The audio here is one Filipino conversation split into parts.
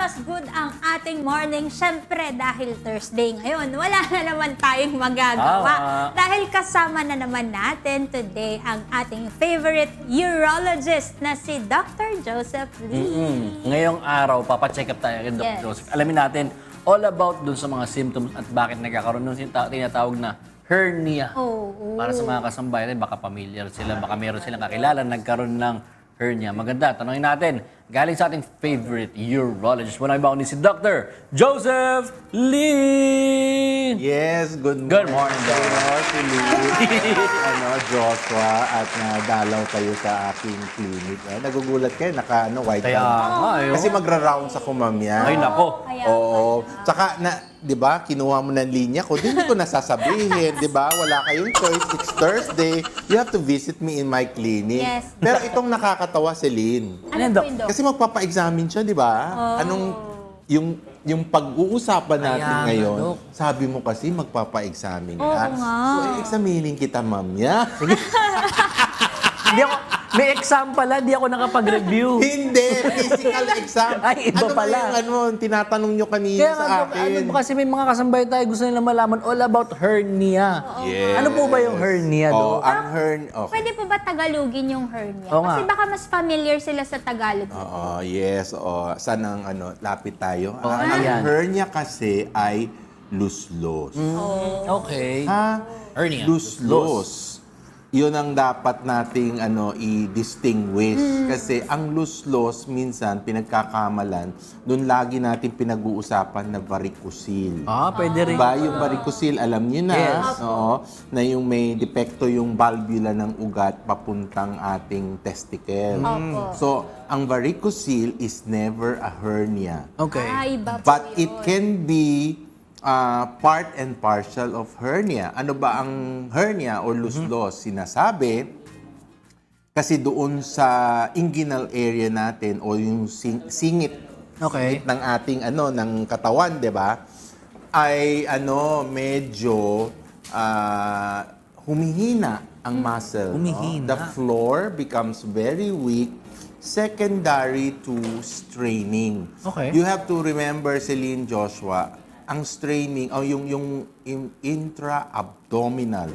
mas good ang ating morning. Siyempre, dahil Thursday ngayon, wala na naman tayong magagawa. Dahil kasama na naman natin today ang ating favorite urologist na si Dr. Joseph Lee. Ngayong araw, papacheck up tayo kay Dr. Joseph. Alamin natin all about dun sa mga symptoms at bakit nagkakaroon ng tinatawag na hernia. Para sa mga kasambayan, baka familiar sila, baka meron silang kakilala nagkaroon ng hernia. Maganda, tanongin natin, galing sa ating favorite urologist. Wala iba kundi si Dr. Joseph Lee! Yes, good Good morning, Doc. Si Lee, Joshua, at nadalaw kayo sa aking clinic. Nagugulat kayo, white Kaya nga, Kasi magra-rounds ako, mamaya. Ay, nako. Oo. Tsaka, di ba, kinuha mo ng linya ko, hindi ko nasasabihin, di ba? Wala kayong choice. It's Thursday. You have to visit me in my clinic. Yes. Pero itong nakakatawa si Lynn. Ano po yun, Doc? Kasi magpapa-examine siya, di ba? Anong, yung pag-uusapan natin Kaya nga, ngayon, Dok. sabi mo kasi magpapa-examine Oo ka. nga. So, examinin kita, mamya. Hindi ako, may exam pala, di ako nakapag-review. Hindi, physical exam. Ay, iba pala. Yung tinatanong nyo kanina Kaya sa nga, Dok, akin. kasi may mga kasambay tayo gusto nila malaman all about hernia. Yes. Ano po ba yung hernia, Oh, Dok? ang hernia. Okay. Pwede po ba Tagalogin yung hernia? Oo nga. Kasi baka mas familiar sila sa Tagalog. Oo, yes. Saan ang lapit tayo? Oh, ang ayan. hernia kasi ay luslos. Okay. Ha? Hernia. Luslos. Yun ang dapat nating i-distinguish. Kasi ang luslos, minsan, pinagkakamalan, doon lagi natin pinag-uusapan na varicocele. Pwede rin. Diba? Yung varicocele, alam niyo na. Yes. Oo, na yung may depekto yung valvula ng ugat papuntang ating testicle. Opo. So, ang varicocele is never a hernia. Okay. Ay, iba po But yun. it can be part and partial of hernia. Ano ba ang hernia o luslos? Sinasabi, kasi doon sa inguinal area natin o yung singit Okay. ng ating ng katawan, 'di ba? Ay medyo humihina ang muscle. no? Humihina. The floor becomes very weak secondary to straining. Okay. You have to remember, Celine, Joshua, ang straining o yung intra-abdominal.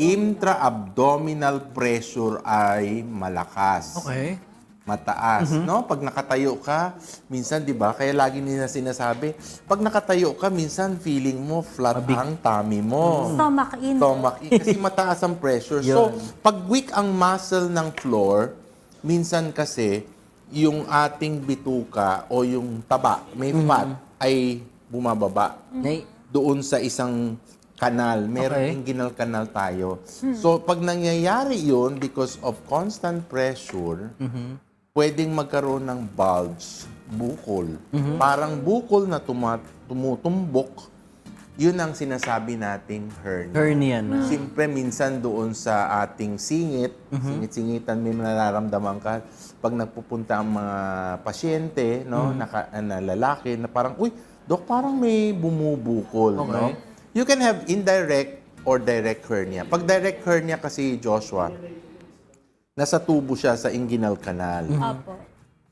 Intra-abdominal pressure ay malakas. Okay. Mataas, no? Pag nakatayo ka, minsan 'di ba? Kaya lagi nila sinasabi, pag nakatayo ka, minsan feeling mo flat ang tummy mo. Stomach in. Stomach in, kasi mataas ang pressure. So, pag weak ang muscle ng floor, minsan kasi yung ating bituka o yung taba, may fat, ay bumababa doon sa isang kanal. Merong Okay. inguinal canal tayo. So, pag nangyayari yun, because of constant pressure, pwedeng magkaroon ng bulge, bukol. Parang bukol na tumutumbok, yun ang sinasabi nating hernia. Hernia na. Siyempre, minsan doon sa ating singit, singit-singitan, may nararamdaman ka. Pag nagpupunta ang mga pasyente, no, na lalaki, na parang, uy, Dok, parang may bumubukol. Okay. No? You can have indirect or direct hernia. Pag direct hernia kasi, Joshua, nasa tubo siya sa inguinal canal. Opo.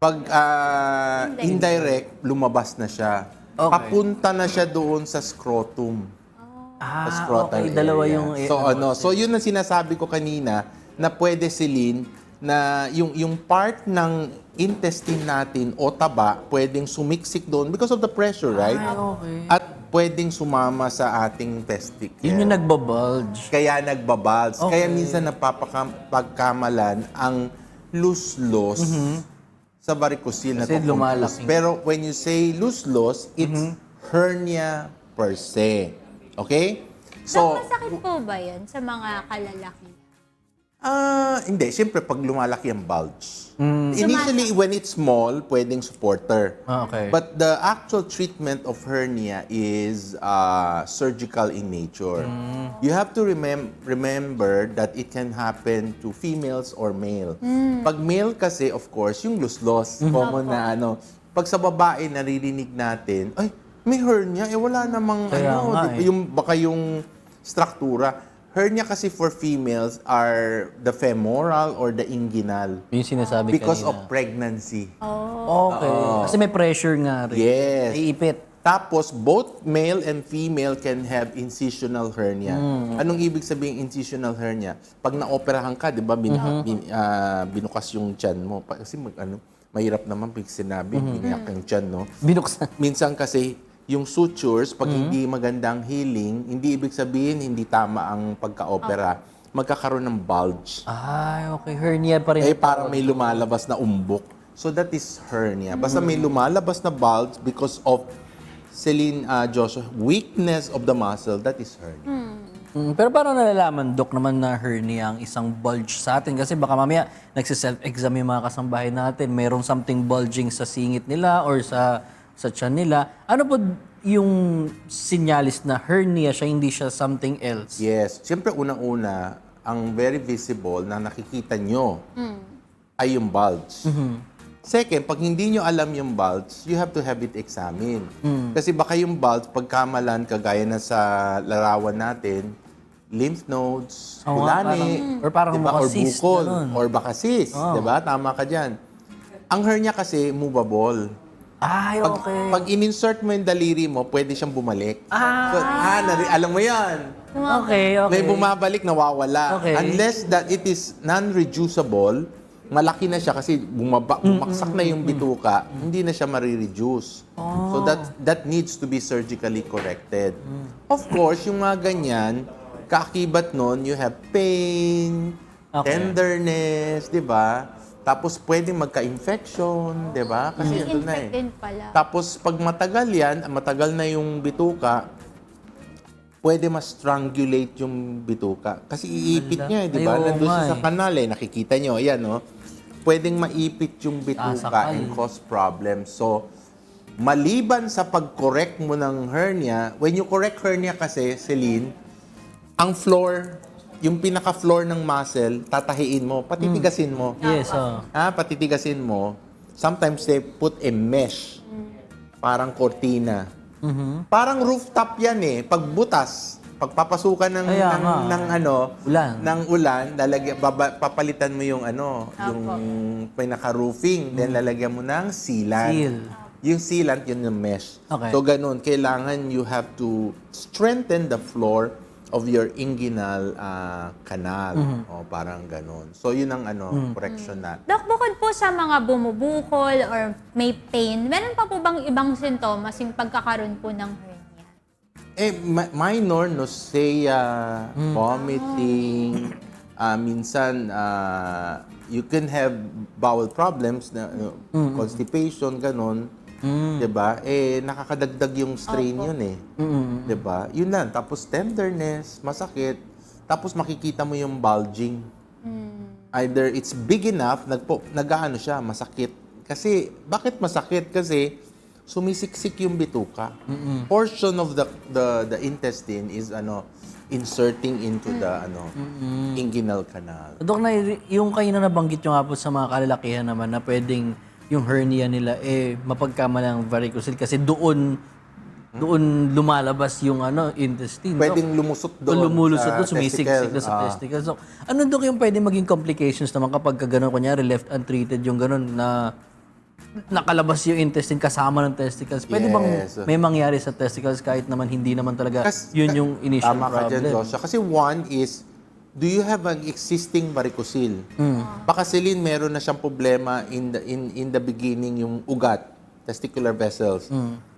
Pag indirect, lumabas na siya. Okay. Papunta na siya doon sa scrotum. Sa scrotal okay. Dalawa area. yung... So yun ang sinasabi ko kanina na pwede, Celine, na yung part ng intestine natin o taba pwedeng sumiksik doon because of the pressure, right? okay. At pwedeng sumama sa ating testicle. Yun yung nagbabulge. Kaya nagbabulge. Okay. Kaya minsan napapagkamalan ang luslos sa varicocele na Kasi tungkol. lumalaki. Pero when you say luslos, it's hernia per se. Okay? So, masakit po ba yun sa mga kalalaki? Hindi. Siyempre, pag lumalaki ang bulge. Initially, when it's small, pwedeng supporter. Okay. But the actual treatment of hernia is surgical in nature. You have to remember that it can happen to females or male. Pag male kasi, of course, yung luslos, common na Pag sa babae, naririnig natin, ay, may hernia, wala namang Kaya nga, baka yung struktura. hernia kasi for females are the femoral or the inguinal Yung sinasabi because kanina. of pregnancy. Okay. Kasi may pressure nga rin. Yes. Naiipit. Tapos, both male and female can have incisional hernia. Anong ibig sabihin incisional hernia? Pag naoperahan ka, di ba, binukas yung tiyan mo. Kasi mahirap naman pag sinabi, biniyak yung tiyan, no? Binuksan. Minsan kasi, yung sutures, pag hindi magandang healing, hindi ibig sabihin hindi tama ang pagka-opera. Magkakaroon ng bulge. Ay, okay. Hernia pa rin. Parang may lumalabas na umbok. So that is hernia. Basta may lumalabas na bulge because of Celine Joshua, weakness of the muscle, that is hernia. Pero paano nalalaman, Dok, naman na hernia ang isang bulge sa atin? Kasi baka mamaya nagsiself-exam yung mga kasambahay natin, mayroong something bulging sa singit nila or sa tiyan nila. Ano po yung sinyalis na hernia siya, hindi siya something else? Yes. Siyempre, unang-una, ang very visible na nakikita nyo ay yung bulge. Second, pag hindi nyo alam yung bulge, you have to have it examined. Kasi baka yung bulge, pagkamalan, kagaya na sa larawan natin, lymph nodes, kulani, or parang diba? Or cyst, bukol, ganun. or baka cyst, diba? Tama ka dyan. Ang hernia kasi, movable. Ay, okay. Pag in-insert mo yung daliri mo, pwede siyang bumalik. So, alam mo yan. Okay. May bumabalik, nawawala. Okay. Unless that it is non-reducible, malaki na siya kasi bumaksak na yung bituka, hindi na siya marireduce. So that needs to be surgically corrected. Of course, yung mga ganyan, kaakibat nun, you have pain, tenderness, di ba? Tapos pwedeng magka-infection, di ba? Kasi ito na Infect din pala. Tapos pag matagal na yung bituka, pwede ma-strangulate yung bituka. Kasi iipit niya, di ba? Ay, oo Nandun nga siya sa kanal nakikita nyo. Ayan, no? Pwedeng maipit yung bituka Sakal. and cause problems. So, maliban sa pag-correct mo ng hernia, when you correct hernia kasi, Celine, ang floor, yung pinaka-floor ng muscle, tatahiin mo, patitigasin mo. Yes, Patitigasin mo. Sometimes they put a mesh, parang cortina. Parang rooftop yan Pagbutas, pagpapasukan ng ulan, papalitan mo yung yung pinaka-roofing, then lalagyan mo ng sealant. Seal. Yung sealant, yun yung mesh. Okay. So ganun, kailangan you have to strengthen the floor of your inguinal canal. O parang ganun. So yun ang correction natin. Dok, bukod po sa mga bumubukol or may pain, meron pa po bang ibang sintomas yung pagkakaroon po ng hernia? Minor nausea, vomiting, minsan you can have bowel problems, constipation, ganun. Diba? Nakakadagdag yung strain yun Diba? Yun lang. Tapos tenderness, masakit. Tapos makikita mo yung bulging. Either it's big enough, nag-aano siya, masakit. Kasi, bakit masakit? Kasi, sumisiksik yung bituka. Portion of the intestine is inserting into the inguinal canal. Dok, yung kayo na nabanggit nyo nga po sa mga kalalakihan naman na pwedeng yung hernia nila mapagkamalang varicocele kasi doon lumalabas yung intestine. Pwedeng lumusot doon. Lumulusot doon, sa sumisiksik doon sa testicles. So, ano doon yung pwedeng maging complications naman kapag gano'n, kunyari left untreated yung gano'n na nakalabas yung intestine kasama ng testicles? Pwede bang may mangyari sa testicles kahit naman hindi naman talaga yun yung initial tama problem? Tama ka dyan, Joshua. Kasi one is, do you have an existing varicocele? Baka Celine, meron na siyang problema in the beginning yung ugat, testicular vessels.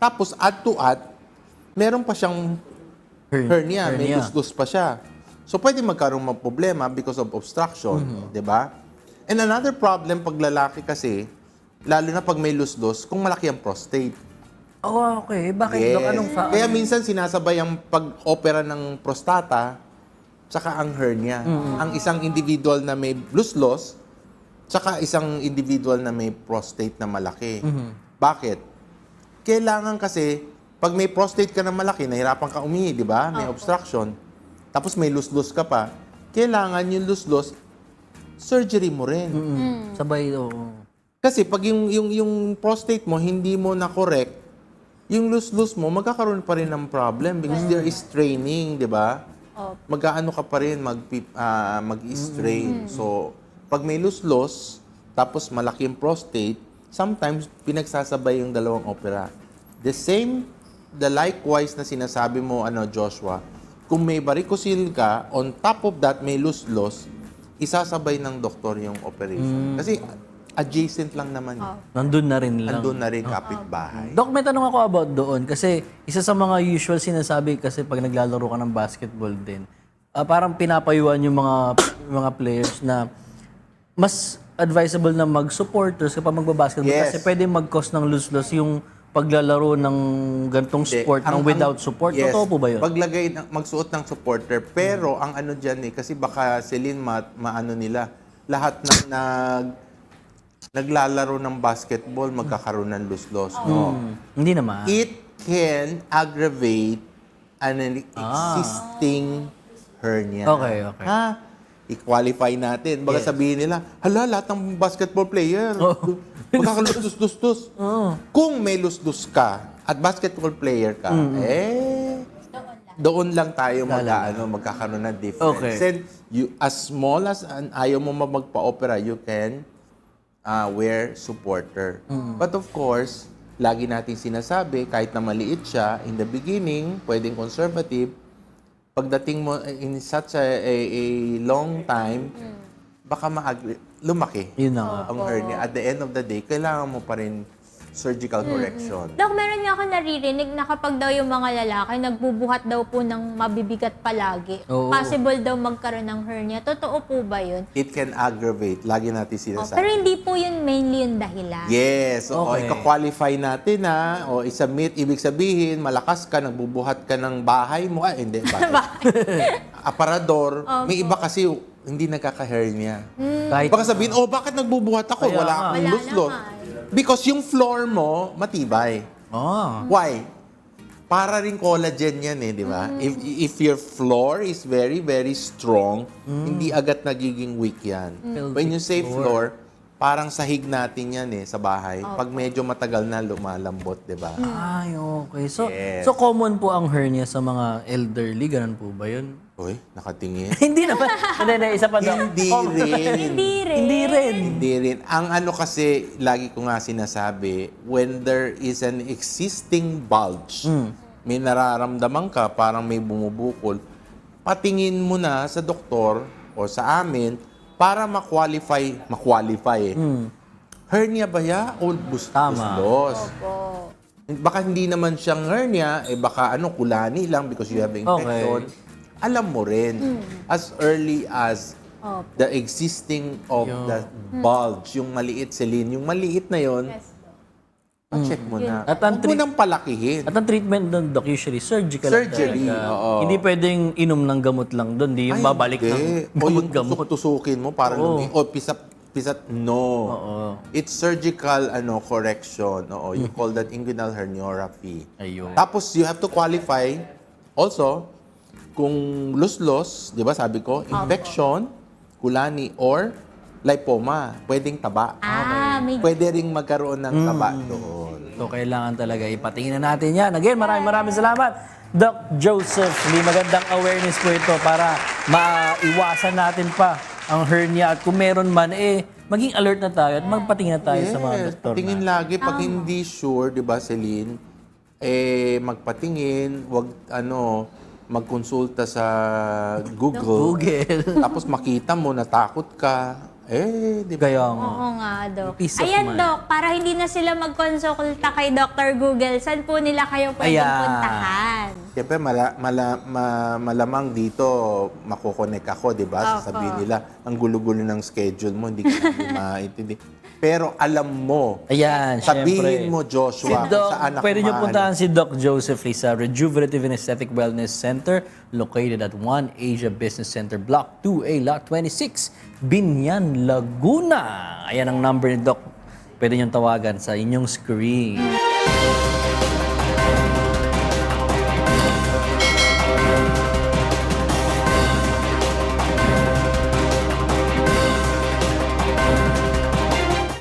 Tapos add to add, meron pa siyang hernia. May luslos pa siya. So pwede magkaroon ng problema because of obstruction, 'di ba? And another problem pag lalaki kasi, lalo na pag may luslos, kung malaki ang prostate. Oh, okay. Bakit, Dok? Anong Kaya minsan sinasabay ang pag-opera ng prostata tsaka ang hernia. Ang isang individual na may luslos, tsaka isang individual na may prostate na malaki. Bakit? Kailangan kasi, pag may prostate ka na malaki, nahirapan ka umihi, di ba? May obstruction. Tapos may luslos ka pa. Kailangan yung luslos, surgery mo rin. Sabay, oo. Kasi pag yung prostate mo, hindi mo na-correct, yung luslos mo, magkakaroon pa rin ng problem because there is straining, di ba? mag-aano ka pa rin, mag-strain. So, pag may luslos, tapos malaki yung prostate, sometimes pinagsasabay yung dalawang opera. The likewise na sinasabi mo, Joshua, kung may varicocele ka, on top of that, may luslos, isasabay ng doktor yung operation. Kasi adjacent lang naman yun. Nandun na rin lang. Nandun na rin kapitbahay. Dok, may tanong ako about doon kasi isa sa mga usual sinasabi kasi pag naglalaro ka ng basketball din, parang pinapayuan yung mga players na mas advisable na mag-supporters kapag magbabasketball Yes. kasi pwede mag-cause ng lose-lose yung paglalaro ng gantong sport ng without support. Yes, Totoo po ba yun? magsuot ng supporter. Pero ang ano dyan kasi baka Celine maano nila, lahat ng naglalaro ng basketball magkakaroon ng luslos. No. Hindi naman. It can aggravate an existing hernia. Okay. I-qualify natin. Baga sabihin nila, lahat ng basketball player, magkakalustos-lustos. Kung may lustos ka at basketball player ka, doon lang tayo magkakaroon ng difference. Okay. And as small as ayaw mo magpa-opera, you can wear supporter. But of course, lagi natin sinasabi, kahit na maliit siya, in the beginning, pwedeng conservative, pagdating mo in such a long time, baka lumaki Yun na nga. ang hernia. At the end of the day, kailangan mo pa rin surgical correction. Dok, meron nga ako naririnig na kapag daw yung mga lalaki nagbubuhat daw po ng mabibigat palagi, Oo. possible daw magkaroon ng hernia. Totoo po ba yun? It can aggravate. Lagi natin sinasabi. Pero hindi po yun mainly yung dahilan. Yes. O Okay. ika-qualify natin o isubmit. Ibig sabihin, malakas ka, nagbubuhat ka ng bahay mo. Hindi. Aparador. May iba kasi hindi nagkaka-hernia. Kahit Baka sabihin, bakit nagbubuhat ako? Kaya Wala nga. akong Wala luslot. naman. Because yung floor mo, matibay. Why? Para rin collagen yan di ba? If your floor is very, very strong, hindi agad nagiging weak yan. When you say floor, parang sahig natin yan sa bahay. Pag medyo matagal na, lumalambot, di ba? Ay, okay. So, Yes. so common po ang hernia sa mga elderly, ganun po ba yun? Uy, nakatingin. Hindi naman. Hindi, isa pa daw. Hindi rin. Hindi rin. Hindi rin. Hindi rin. Ang kasi, lagi ko nga sinasabi, when there is an existing bulge, may nararamdaman ka, parang may bumubukol, patingin mo na sa doktor o sa amin para ma-qualify hernia ba ya o Tama. buslos? Baka hindi naman siyang hernia, baka kulani lang because you have infection. Alam mo rin, as early as the existing of the bulge, yung maliit, Celine, yung maliit na yon, check mo na. At ang Huwag mo nang palakihin. At ang treatment doon, Doc, usually surgical. Surgery, talaga. oo. Hindi pwedeng inom ng gamot lang doon. Hindi yung babalik ng O yung gamot-gamot. tusukin mo para o pisat, no. Oo. It's surgical correction. You call that inguinal herniorrhaphy. Ayun. Tapos you have to qualify also kung luslos, 'di ba sabi ko, infection, kulani or lipoma, pwedeng taba. May Pwede ring magkaroon ng taba doon. So, kailangan talaga ipatingin na natin yan. Again, maraming salamat. Doc Joseph Lee, magandang awareness po ito para maiwasan natin pa ang hernia. At kung meron man, maging alert na tayo at magpatingin na tayo sa mga doktor Tingin na. lagi pag hindi sure, 'di ba, Celine? Magpatingin, wag magkonsulta sa Google. Tapos makita mo natakot ka. Di ba? Kaya nga. Oo nga, Dok. Peace of Ayan, mind. Dok, para hindi na sila magkonsulta kay Dr. Google, saan po nila kayo pwedeng Ayan. puntahan? Siyempre, malamang dito makokonek ako, di ba? Sasabihin nila, ang gulo-gulo ng schedule mo, hindi ka namin maintindihan. Pero alam mo, Ayan, sabihin syempre. mo, Joshua, Si Doc, kung saan ako pwede nyo mahal. puntahan si Doc Joseph Lee sa Rejuvenative and Aesthetic Wellness Center located at 1 Asia Business Center, Block 2A, Lot 26, Binyan, Laguna. Ayan ang number ni Doc. Pwede nyo tawagan sa inyong screen.